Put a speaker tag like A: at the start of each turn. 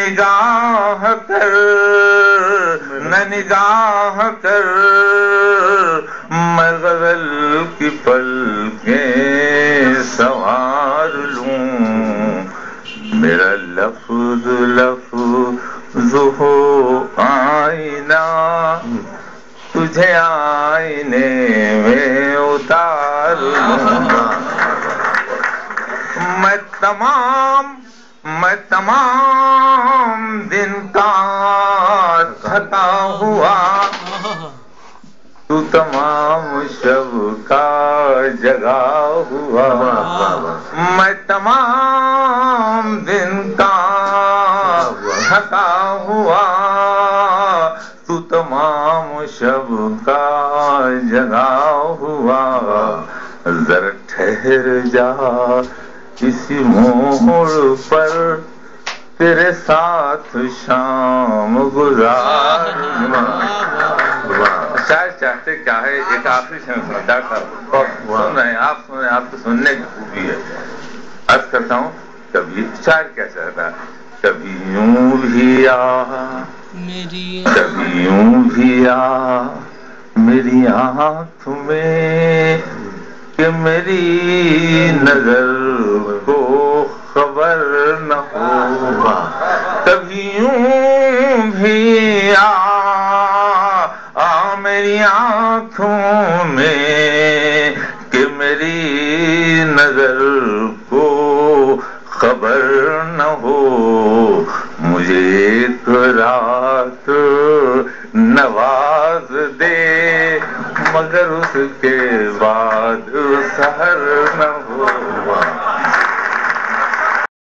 A: نگاہ کر نہ نگاہ کر میں غزل کی پلکیں سنوار لوں میرا لفظ لفظ ہو آئینہ تجھے آئینے میں اتار لوں میں تمام دن کا تھکا ہوا تو تمام شب کا جگا ہوا میں تمام دن کا تھکا ہوا تو تمام شب کا جگا ہوا ذرا ٹھہر جا کسی موڑ پر تیرے ساتھ شام گزار شاید چاہتے کیا ہے ایک آخری شعر سنتا تھا سن رہے ہیں آپ سن رہے ہیں آپ کو سننے کی خوبی ہے عرض کرتا ہوں کبھی شاعر کیا چاہتا کبھی یوں بھی آ کبھی یوں بھی آ میری آنکھ میں کہ میری نظر کو خبر نہ ہوگا کبھی یوں بھی آ میری آنکھوں میں کہ میری نظر کو خبر نہ ہو مجھے ایک رات نواز دے مگر اس کے بعد سحر نہ ہو